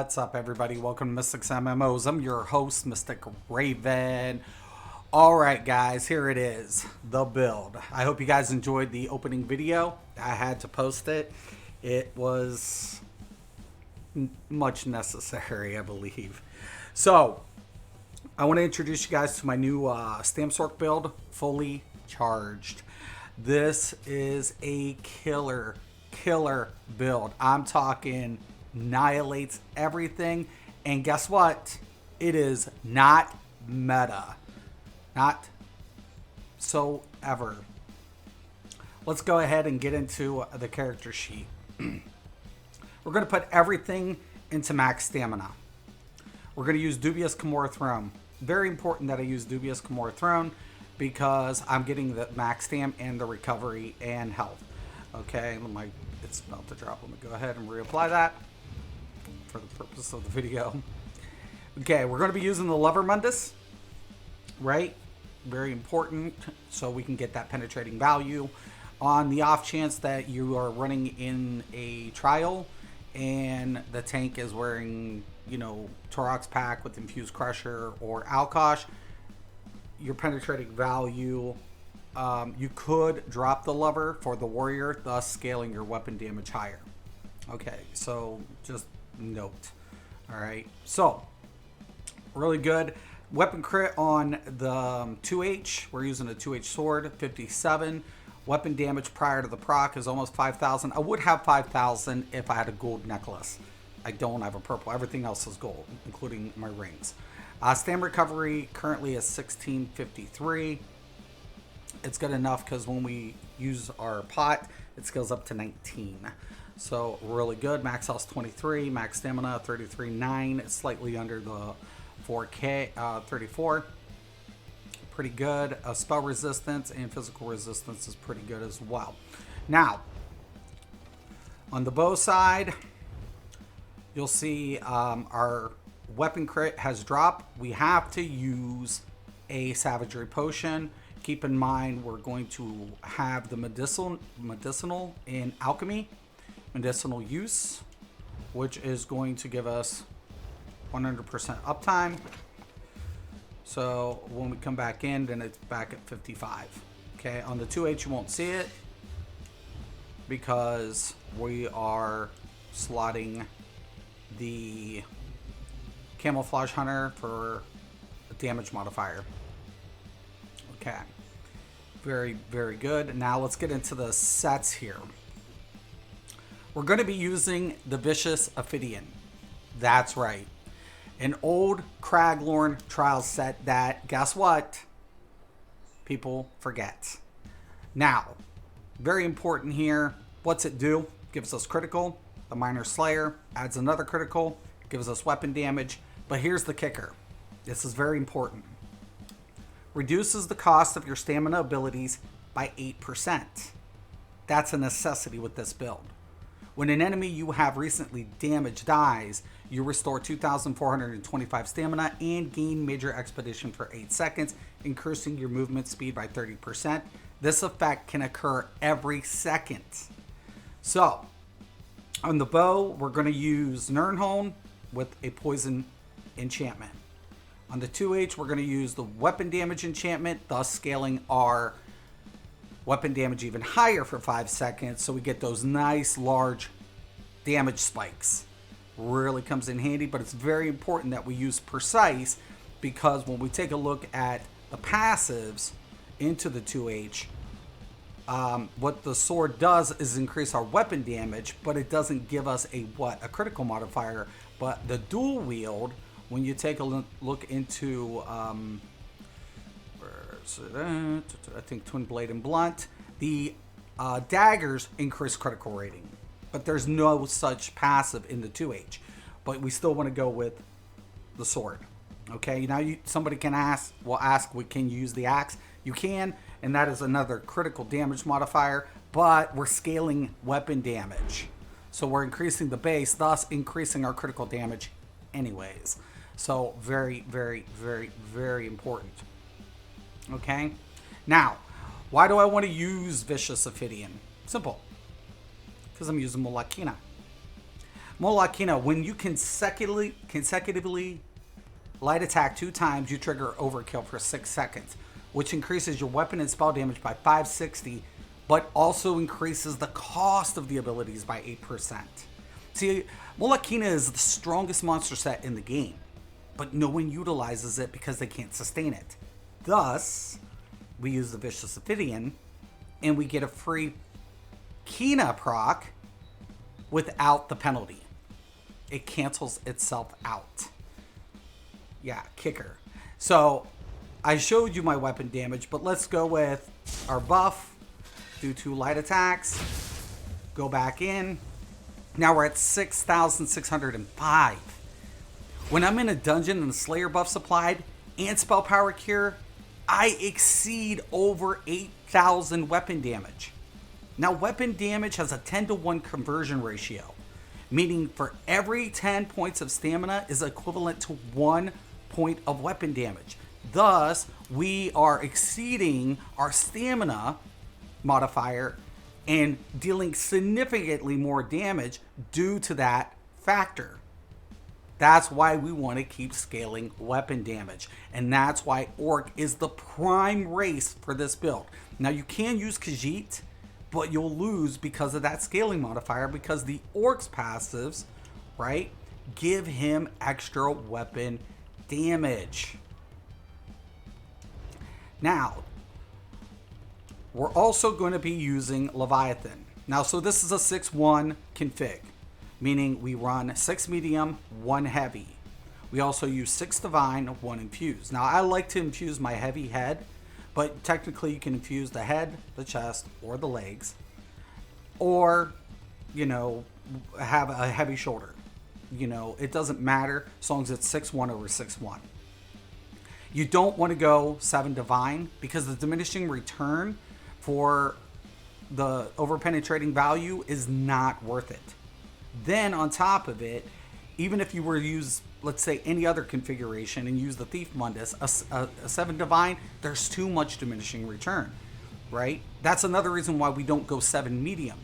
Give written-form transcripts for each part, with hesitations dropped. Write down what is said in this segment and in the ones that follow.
What's up, everybody? Welcome to Mistick's MMOs. I'm your host, Mistick Raven. All right, guys, here it is, the build. I hope you guys enjoyed the opening video. I had to post it. It was much necessary, I believe. So, I want to introduce you guys to my new Stam-Sorc build, fully charged. This is a killer build. I'm talking annihilates everything, and guess what? It is not meta. Not so ever. Let's go ahead and get into the character sheet. We're going to put everything into max stamina. We're going to use Dubious Kimura Throne. Very important that I use Dubious Kimura Throne because I'm getting the max stam and the recovery and health. Okay, it's about to drop. Let me go ahead and reapply that for the purpose of the video. Okay, we're going to be using the Lever Mundus, right? Very important, so we can get that penetrating value. On the off chance that you are running in a trial and the tank is wearing, Torox pack with Infused Crusher or Alkosh, your penetrating value, you could drop the lever for the warrior, thus scaling your weapon damage higher. Okay, so just note. All right, so really good. Weapon crit on the 2H. We're using a 2H sword, 57. Weapon damage prior to the proc is almost 5,000. I would have 5,000 if I had a gold necklace. I don't have a purple. Everything else is gold, including my rings. Stam recovery currently is 1653. It's good enough because when we use our pot, it scales up to 19. So really good. Max health 23, max stamina 33.9. It's slightly under the 4K 34. Pretty good. Spell resistance and physical resistance is pretty good as well. Now, on the bow side, you'll see our weapon crit has dropped. We have to use a savagery potion. Keep in mind, we're going to have the medicinal in alchemy, medicinal use, which is going to give us 100% uptime. So when we come back in, then it's back at 55. Okay, on the 2H you won't see it because we are slotting the Camouflage Hunter for a damage modifier. Okay, very good. Now let's get into the sets here. We're going to be using the Vicious Ophidian. That's right, an old Craglorn trial set that, guess what, people forget. Now, very important here. What's it do? Gives us critical. The Minor Slayer adds another critical, gives us weapon damage. But here's the kicker. This is very important. Reduces the cost of your stamina abilities by 8%. That's a necessity with this build. When an enemy you have recently damaged dies, you restore 2,425 stamina and gain Major Expedition for 8 seconds, increasing your movement speed by 30%. This effect can occur every second. So, on the bow, we're going to use Nirnholm with a poison enchantment. On the 2H, we're going to use the weapon damage enchantment, thus scaling our weapon damage even higher for 5 seconds, so we get those nice large damage spikes. Really comes in handy, but it's very important that we use precise because when we take a look at the passives into the 2H, what the sword does is increase our weapon damage, but it doesn't give us a critical modifier. But the dual wield, when you take a look into I think Twin Blade and Blunt, the daggers increase critical rating, but there's no such passive in the 2H. But we still want to go with the sword. Okay, now somebody can ask, we can use the axe. You can, and that is another critical damage modifier, but we're scaling weapon damage. So we're increasing the base, thus increasing our critical damage anyways. So very important. Okay, now, why do I want to use Vicious Ophidian? Simple, because I'm using Molekina. Molokina, when you consecutively light attack 2 times, you trigger overkill for 6 seconds, which increases your weapon and spell damage by 560, but also increases the cost of the abilities by 8%. See, Molokina is the strongest monster set in the game, but no one utilizes it because they can't sustain it. Thus, we use the Vicious Ophidian, and we get a free Kina proc without the penalty. It cancels itself out. Yeah, kicker. So, I showed you my weapon damage, but let's go with our buff. Do 2 light attacks. Go back in. Now we're at 6,605. When I'm in a dungeon and the Slayer buff's applied and spell power cure, I exceed over 8,000 weapon damage. Now, weapon damage has a 10-to-1 conversion ratio, meaning for every 10 points of stamina is equivalent to 1 point of weapon damage. Thus, we are exceeding our stamina modifier and dealing significantly more damage due to that factor. That's why we want to keep scaling weapon damage. And that's why Orc is the prime race for this build. Now, you can use Khajiit, but you'll lose because of that scaling modifier, because the Orc's passives, right, give him extra weapon damage. Now, we're also going to be using Leviathan. Now, so this is a 6-1 config, meaning we run 6 medium, 1 heavy. We also use 6 divine, 1 infuse. Now, I like to infuse my heavy head, but technically you can infuse the head, the chest, or the legs, or, you know, have a heavy shoulder. You know, it doesn't matter as long as it's 6-1 over 6-1. You don't want to go 7 divine because the diminishing return for the over-penetrating value is not worth it. Then on top of it, even if you were to use, let's say, any other configuration and use the Thief Mundus, a 7 divine, there's too much diminishing return, right? That's another reason why we don't go 7 medium,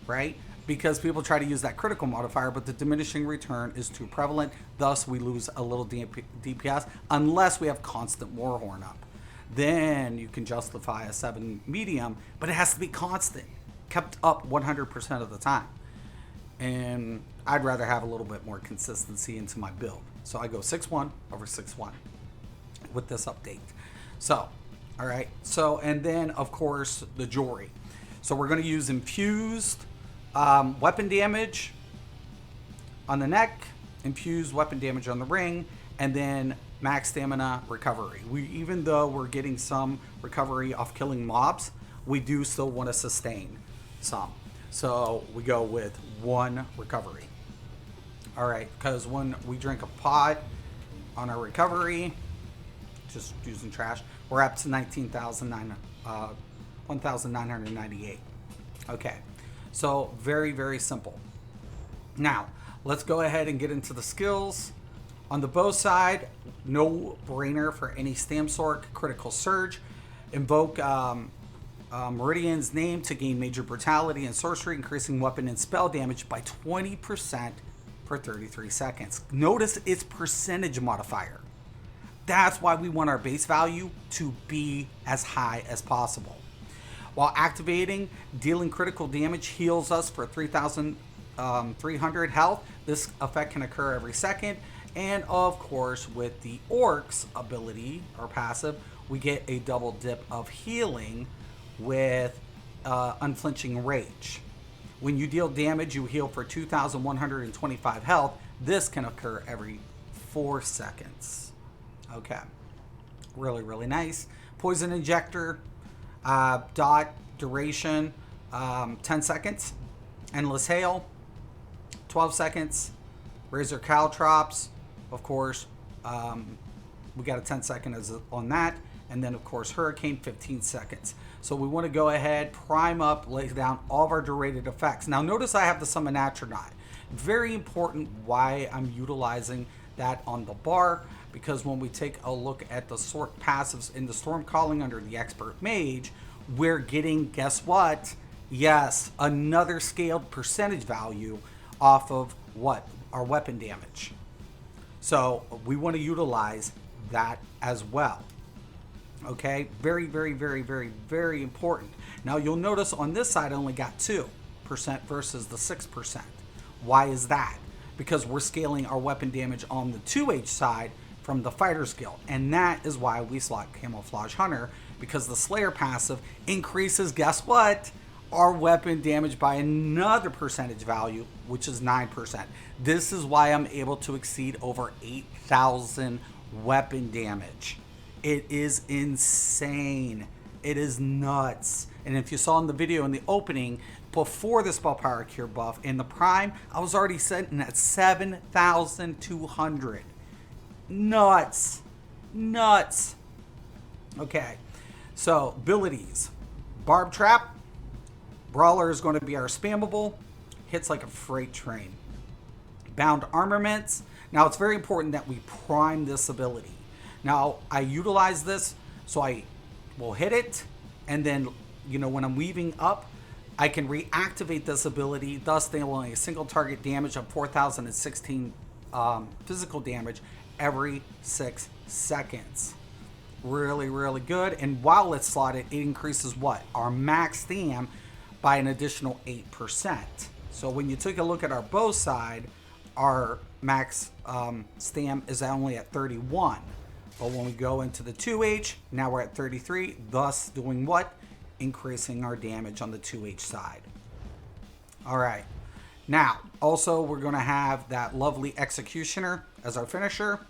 right? Because people try to use that critical modifier, but the diminishing return is too prevalent. Thus, we lose a little DPS unless we have constant Warhorn up. Then you can justify a 7 medium, but it has to be constant, kept up 100% of the time. And I'd rather have a little bit more consistency into my build. So I go 6-1 over 6-1 with this update. So, all right. So, and then, of course, the jewelry. So we're going to use infused weapon damage on the neck, infused weapon damage on the ring, and then max stamina recovery. Even though we're getting some recovery off killing mobs, we do still want to sustain some. So we go with 1 recovery. All right, because when we drink a pot on our recovery, just using trash, we're up to 1,998. Okay, so very, very simple. Now, let's go ahead and get into the skills. On the bow side, no brainer for any Stam-Sorc critical surge. Invoke Meridian's name to gain major brutality and sorcery, increasing weapon and spell damage by 20% for 33 seconds. Notice its percentage modifier. That's why we want our base value to be as high as possible. While activating, dealing critical damage heals us for 3,300 health. This effect can occur every second. And of course, with the Orc's ability or passive, we get a double dip of healing with Unflinching Rage. When you deal damage, you heal for 2,125 health. This can occur every 4 seconds. Okay. Really, really nice. Poison Injector, dot duration, 10 seconds. Endless Hail, 12 seconds. Razor Caltrops, of course, we got a 10-second on that. And then, of course, Hurricane, 15 seconds. So we want to go ahead, prime up, lay down all of our durated effects. Now, notice I have the Summon Astronaut. Very important why I'm utilizing that on the bar, because when we take a look at the Sorc passives in the Storm Calling under the Expert Mage, we're getting, guess what? Yes, another scaled percentage value off of what? Our weapon damage. So we want to utilize that as well. Okay, very, very, very, very, very important. Now you'll notice on this side I only got 2% versus the 6%. Why is that? Because we're scaling our weapon damage on the 2H side from the Fighter's Guild. And that is why we slot Camouflage Hunter, because the Slayer passive increases, guess what? Our weapon damage by another percentage value, which is 9%. This is why I'm able to exceed over 8,000 weapon damage. It is insane. It is nuts. And if you saw in the video in the opening, before the Spell Power Cure buff in the Prime, I was already sitting at 7,200. Nuts. Nuts. Okay. So, abilities. Barb Trap. Brawler is going to be our spammable. Hits like a freight train. Bound Armaments. Now, it's very important that we prime this ability. Now, I utilize this, so I will hit it, and then, you know, when I'm weaving up, I can reactivate this ability, thus dealing a single target damage of 4,016 physical damage every 6 seconds. Really, really good. And while it's slotted, it increases what? Our max stam by an additional 8%. So when you take a look at our bow side, our max stam is only at 31. But when we go into the 2H, now we're at 33, thus doing what? Increasing our damage on the 2H side. All right. Now, also, we're going to have that lovely Executioner as our finisher,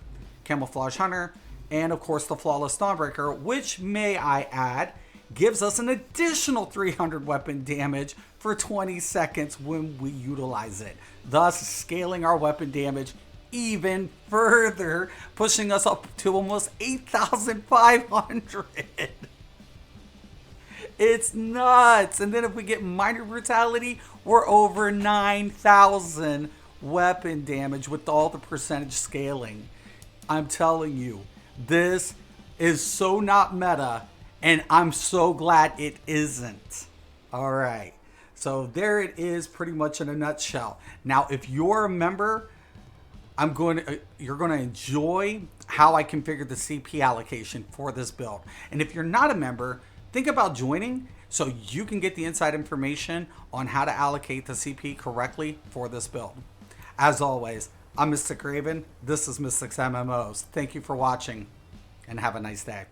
Camouflage Hunter, and, of course, the Flawless Dawnbreaker, which, may I add, gives us an additional 300 weapon damage for 20 seconds when we utilize it, thus scaling our weapon damage even further, pushing us up to almost 8,500. It's nuts. And then if we get Minor Brutality, we're over 9,000 weapon damage with all the percentage scaling. I'm telling you, this is so not meta, and I'm so glad it isn't. All right. So there it is, pretty much in a nutshell. Now, if you're a member, you're going to enjoy how I configured the CP allocation for this build. And if you're not a member, think about joining so you can get the inside information on how to allocate the CP correctly for this build. As always, I'm Mistick Raven. This is Mistick's MMOs. Thank you for watching, and have a nice day.